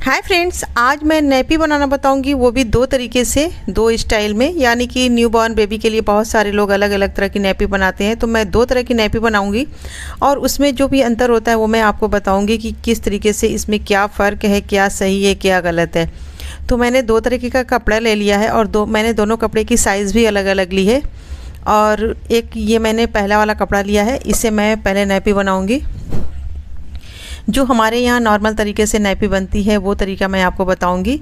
Hi friends, आज मैं nappy बनाना बताऊंगी, वो भी दो तरीके से, दो स्टाइल में। यानी कि न्यूबॉर्न बेबी के लिए बहुत सारे लोग अलग अलग तरह की नैपी बनाते हैं, तो मैं दो तरह की नैपी बनाऊंगी और उसमें जो भी अंतर होता है वो मैं आपको बताऊंगी कि किस तरीके से इसमें क्या फ़र्क है, क्या सही है, क्या गलत है। तो मैंने दो तरीके का कपड़ा ले लिया है और मैंने दोनों कपड़े की साइज़ भी अलग अलग ली है। और एक ये मैंने पहला वाला कपड़ा लिया है, इससे मैं पहले नैपी बनाऊँगी। जो हमारे यहाँ नॉर्मल तरीके से नैपी बनती है वो तरीका मैं आपको बताऊंगी।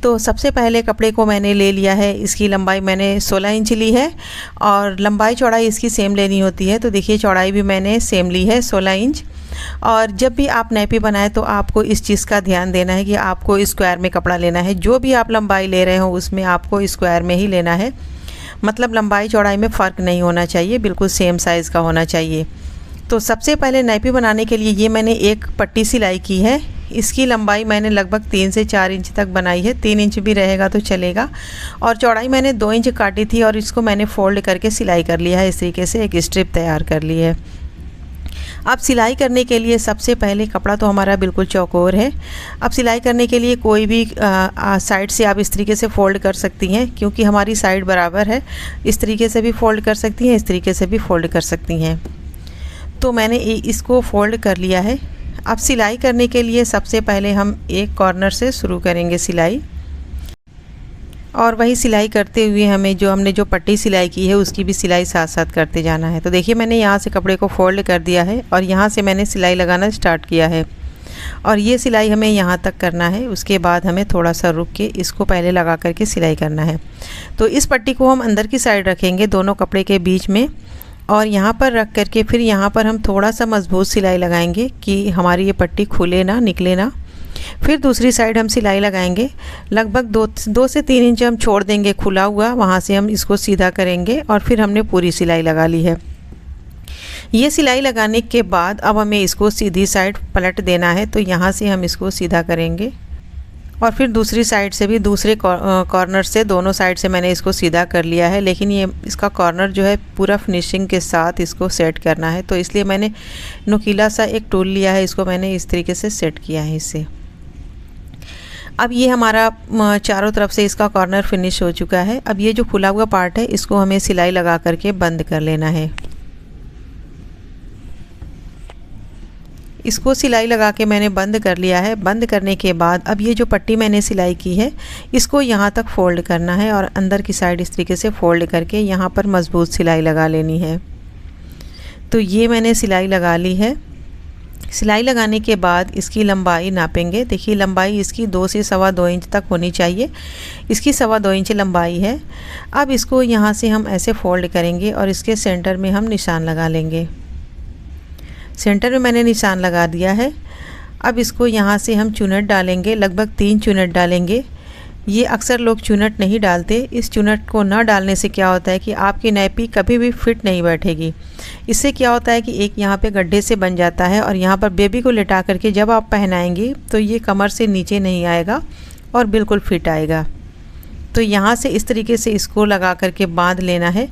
तो सबसे पहले कपड़े को मैंने ले लिया है, इसकी लंबाई मैंने 16 इंच ली है और लंबाई चौड़ाई इसकी सेम लेनी होती है। तो देखिए चौड़ाई भी मैंने सेम ली है 16 इंच। और जब भी आप नैपी बनाएं तो आपको इस चीज़ का ध्यान देना है कि आपको स्क्वायर में कपड़ा लेना है। जो भी आप लंबाई ले रहे हो उसमें आपको स्क्वायर में ही लेना है, मतलब लंबाई चौड़ाई में फ़र्क नहीं होना चाहिए, बिल्कुल सेम साइज़ का होना चाहिए। तो सबसे पहले नैपी बनाने के लिए ये मैंने एक पट्टी सिलाई की है। इसकी लंबाई मैंने लगभग 3 से 4 इंच तक बनाई है, 3 इंच भी रहेगा तो चलेगा। और चौड़ाई मैंने 2 इंच काटी थी और इसको मैंने फोल्ड करके सिलाई कर लिया है। इस तरीके से एक स्ट्रिप तैयार कर ली है। अब सिलाई करने के लिए सबसे पहले कपड़ा तो हमारा बिल्कुल चौकोर है। अब सिलाई करने के लिए कोई भी साइड से आप इस तरीके से फ़ोल्ड कर सकती हैं, क्योंकि हमारी साइड बराबर है। इस तरीके से भी फ़ोल्ड कर सकती हैं, इस तरीके से भी फ़ोल्ड कर सकती हैं। तो मैंने इसको फ़ोल्ड कर लिया है। अब सिलाई करने के लिए सबसे पहले हम एक कॉर्नर से शुरू करेंगे सिलाई, और वही सिलाई करते हुए हमने जो पट्टी सिलाई की है उसकी भी सिलाई साथ साथ करते जाना है। तो देखिए मैंने यहाँ से कपड़े को फ़ोल्ड कर दिया है और यहाँ से मैंने सिलाई लगाना स्टार्ट किया है और ये सिलाई हमें यहाँ तक करना है। उसके बाद हमें थोड़ा सा रुक के इसको पहले लगा करके सिलाई करना है। तो इस पट्टी को हम अंदर की साइड रखेंगे दोनों कपड़े के बीच में, और यहाँ पर रख करके फिर यहाँ पर हम थोड़ा सा मजबूत सिलाई लगाएंगे कि हमारी ये पट्टी खुले ना, निकले ना। फिर दूसरी साइड हम सिलाई लगाएंगे, लगभग 2 से 3 इंच हम छोड़ देंगे खुला हुआ, वहाँ से हम इसको सीधा करेंगे और फिर हमने पूरी सिलाई लगा ली है। ये सिलाई लगाने के बाद अब हमें इसको सीधी साइड पलट देना है। तो यहाँ से हम इसको सीधा करेंगे और फिर दूसरी साइड से भी, दूसरे कॉर्नर से, दोनों साइड से मैंने इसको सीधा कर लिया है। लेकिन ये इसका कॉर्नर जो है पूरा फिनिशिंग के साथ इसको सेट करना है, तो इसलिए मैंने नुकीला सा एक टूल लिया है, इसको मैंने इस तरीके से सेट किया है इससे। अब ये हमारा चारों तरफ से इसका कॉर्नर फिनिश हो चुका है। अब ये जो खुला हुआ पार्ट है इसको हमें सिलाई लगा करके बंद कर लेना है। इसको सिलाई लगा के मैंने बंद कर लिया है। बंद करने के बाद अब ये जो पट्टी मैंने सिलाई की है इसको यहाँ तक फ़ोल्ड करना है और अंदर की साइड इस तरीके से फ़ोल्ड करके यहाँ पर मजबूत सिलाई लगा लेनी है। तो ये मैंने सिलाई लगा ली है। सिलाई लगाने के बाद इसकी लंबाई नापेंगे। देखिए लंबाई इसकी 2 से 2.25 इंच तक होनी चाहिए। इसकी 2.25 इंच लंबाई है। अब इसको यहाँ से हम ऐसे फ़ोल्ड करेंगे और इसके सेंटर में हम निशान लगा लेंगे। सेंटर में मैंने निशान लगा दिया है। अब इसको यहाँ से हम चुनट डालेंगे, लगभग 3 चुनट डालेंगे। ये अक्सर लोग चुनट नहीं डालते। इस चुनट को ना डालने से क्या होता है कि आपकी नैपी कभी भी फिट नहीं बैठेगी। इससे क्या होता है कि एक यहाँ पे गड्ढे से बन जाता है और यहाँ पर बेबी को लेटा करके जब आप पहनाएंगी तो ये कमर से नीचे नहीं आएगा और बिल्कुल फिट आएगा। तो यहाँ से इस तरीके से इसको लगा करके बांध लेना है।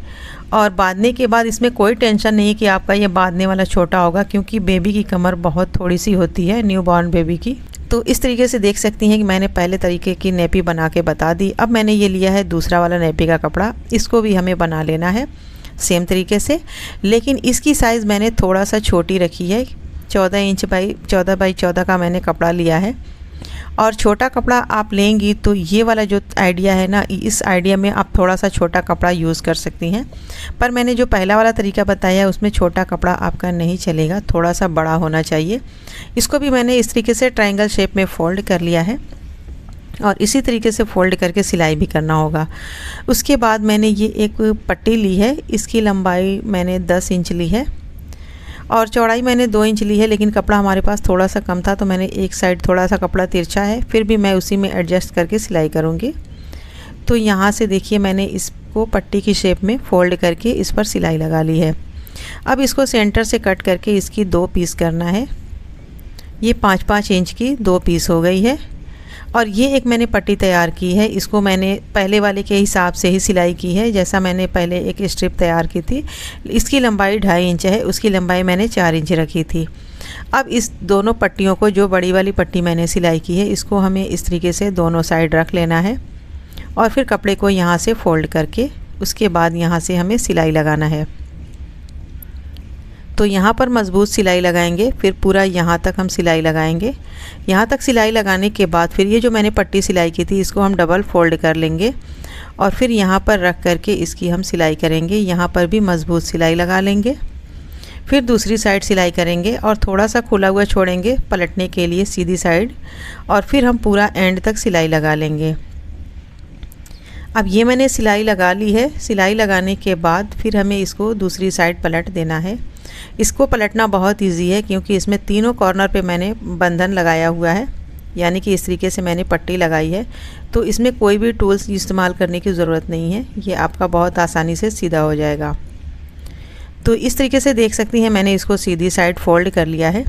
और बांधने के बाद इसमें कोई टेंशन नहीं कि आपका ये बांधने वाला छोटा होगा, क्योंकि बेबी की कमर बहुत थोड़ी सी होती है न्यूबॉर्न बेबी की। तो इस तरीके से देख सकती हैं कि मैंने पहले तरीके की नैपी बना के बता दी। अब मैंने ये लिया है दूसरा वाला नैपी का कपड़ा, इसको भी हमें बना लेना है सेम तरीके से। लेकिन इसकी साइज़ मैंने थोड़ा सा छोटी रखी है। 14 इंच बाई 14 का मैंने कपड़ा लिया है। और छोटा कपड़ा आप लेंगी तो ये वाला जो आइडिया है ना, इस आइडिया में आप थोड़ा सा छोटा कपड़ा यूज़ कर सकती हैं। पर मैंने जो पहला वाला तरीका बताया है उसमें छोटा कपड़ा आपका नहीं चलेगा, थोड़ा सा बड़ा होना चाहिए। इसको भी मैंने इस तरीके से ट्रायंगल शेप में फ़ोल्ड कर लिया है और इसी तरीके से फ़ोल्ड करके सिलाई भी करना होगा। उसके बाद मैंने ये एक पट्टी ली है, इसकी लंबाई मैंने 10 इंच ली है और चौड़ाई मैंने 2 इंच ली है। लेकिन कपड़ा हमारे पास थोड़ा सा कम था तो मैंने एक साइड थोड़ा सा कपड़ा तिरछा है, फिर भी मैं उसी में एडजस्ट करके सिलाई करूँगी। तो यहाँ से देखिए मैंने इसको पट्टी की शेप में फ़ोल्ड करके इस पर सिलाई लगा ली है। अब इसको सेंटर से कट करके इसकी 2 पीस करना है। ये 5-5 इंच की 2 पीस हो गई है। और ये एक मैंने पट्टी तैयार की है, इसको मैंने पहले वाले के हिसाब से ही सिलाई की है। जैसा मैंने पहले एक स्ट्रिप तैयार की थी, इसकी लंबाई 2.5 इंच है, उसकी लंबाई मैंने 4 इंच रखी थी। अब इस दोनों पट्टियों को, जो बड़ी वाली पट्टी मैंने सिलाई की है, इसको हमें इस तरीके से दोनों साइड रख लेना है और फिर कपड़े को यहाँ से फोल्ड करके उसके बाद यहाँ से हमें सिलाई लगाना है। तो यहाँ पर मज़बूत सिलाई लगाएंगे, फिर पूरा यहाँ तक हम सिलाई लगाएंगे। यहाँ तक सिलाई लगाने के बाद फिर ये जो मैंने पट्टी सिलाई की थी, इसको हम डबल फोल्ड कर लेंगे और फिर यहाँ पर रख करके इसकी हम सिलाई करेंगे। यहाँ पर भी मज़बूत सिलाई लगा लेंगे, फिर दूसरी साइड सिलाई करेंगे और थोड़ा सा खुला हुआ छोड़ेंगे पलटने के लिए सीधी साइड, और फिर हम पूरा एंड तक सिलाई लगा लेंगे। अब ये मैंने सिलाई लगा ली है। सिलाई लगाने के बाद फिर हमें इसको दूसरी साइड पलट देना है। इसको पलटना बहुत इजी है क्योंकि इसमें तीनों कॉर्नर पे मैंने बंधन लगाया हुआ है, यानी कि इस तरीके से मैंने पट्टी लगाई है। तो इसमें कोई भी टूल्स इस्तेमाल करने की ज़रूरत नहीं है, ये आपका बहुत आसानी से सीधा हो जाएगा। तो इस तरीके से देख सकती हैं, मैंने इसको सीधी साइड फोल्ड कर लिया है।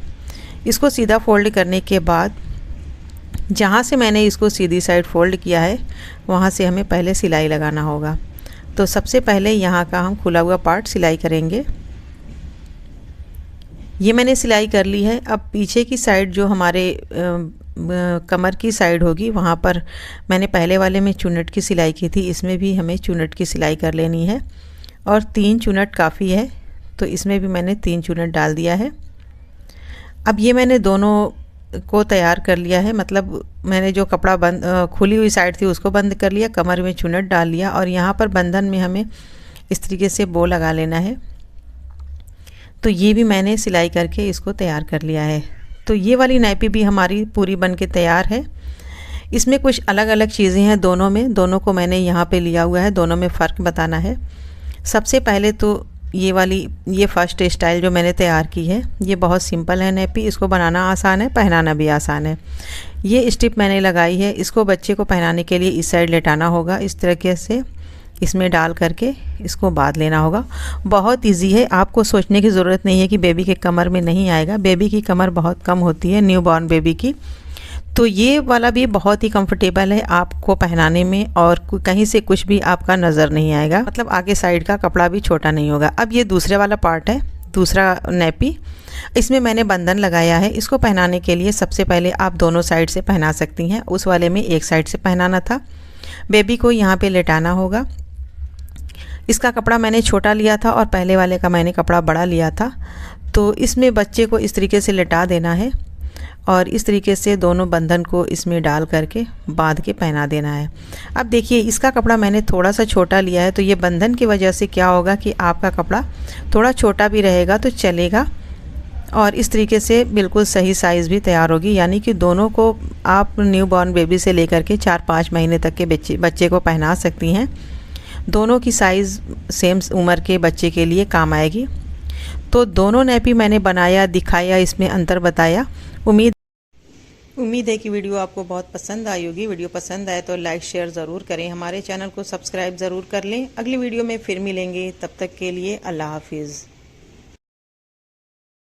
इसको सीधा फोल्ड करने के बाद जहाँ से मैंने इसको सीधी साइड फोल्ड किया है वहाँ से हमें पहले सिलाई लगाना होगा। तो सबसे पहले यहाँ का हम खुला हुआ पार्ट सिलाई करेंगे। ये मैंने सिलाई कर ली है। अब पीछे की साइड जो हमारे कमर की साइड होगी, वहाँ पर मैंने पहले वाले में चुन्नट की सिलाई की थी, इसमें भी हमें चुन्नट की सिलाई कर लेनी है और 3 चुन्नट काफ़ी है, तो इसमें भी मैंने 3 चुन्नट डाल दिया है। अब ये मैंने दोनों को तैयार कर लिया है, मतलब मैंने जो कपड़ा बंद खुली हुई साइड थी उसको बंद कर लिया, कमर में चुन्नट डाल लिया और यहाँ पर बंधन में हमें इस तरीके से बो लगा लेना है। तो ये भी मैंने सिलाई करके इसको तैयार कर लिया है। तो ये वाली नाइपी भी हमारी पूरी बन के तैयार है। इसमें कुछ अलग अलग चीज़ें हैं दोनों में, दोनों को मैंने यहाँ पे लिया हुआ है, दोनों में फ़र्क बताना है। सबसे पहले तो ये फर्स्ट स्टाइल जो मैंने तैयार की है, ये बहुत सिंपल है नैपी, इसको बनाना आसान है, पहनाना भी आसान है। ये स्ट्रिप मैंने लगाई है, इसको बच्चे को पहनाने के लिए इस साइड लेटाना होगा, इस तरीके से इसमें डाल करके इसको बांध लेना होगा। बहुत इजी है, आपको सोचने की ज़रूरत नहीं है कि बेबी के कमर में नहीं आएगा। बेबी की कमर बहुत कम होती है, न्यू बॉर्न बेबी की। तो ये वाला भी बहुत ही कंफर्टेबल है आपको पहनाने में और कहीं से कुछ भी आपका नज़र नहीं आएगा, मतलब आगे साइड का कपड़ा भी छोटा नहीं होगा। अब ये दूसरे वाला पार्ट है, दूसरा नैपी, इसमें मैंने बंधन लगाया है। इसको पहनाने के लिए सबसे पहले आप दोनों साइड से पहना सकती हैं, उस वाले में एक साइड से पहनाना था। बेबी को यहाँ पे लेटाना होगा। इसका कपड़ा मैंने छोटा लिया था और पहले वाले का मैंने कपड़ा बड़ा लिया था। तो इसमें बच्चे को इस तरीके से लेटा देना है और इस तरीके से दोनों बंधन को इसमें डाल करके बांध के पहना देना है। अब देखिए, इसका कपड़ा मैंने थोड़ा सा छोटा लिया है, तो ये बंधन की वजह से क्या होगा कि आपका कपड़ा थोड़ा छोटा भी रहेगा तो चलेगा और इस तरीके से बिल्कुल सही साइज़ भी तैयार होगी। यानी कि दोनों को आप न्यू बॉर्न बेबी से लेकर के 4-5 महीने तक के बच्चे को पहना सकती हैं। दोनों की साइज़ सेम उम्र के बच्चे के लिए काम आएगी। तो दोनों नैपी मैंने बनाया, दिखाया, इसमें अंतर बताया। उम्मीद है कि वीडियो आपको बहुत पसंद आई होगी। वीडियो पसंद आए तो लाइक शेयर ज़रूर करें, हमारे चैनल को सब्सक्राइब ज़रूर कर लें। अगली वीडियो में फिर मिलेंगे, तब तक के लिए अल्लाह हाफिज़।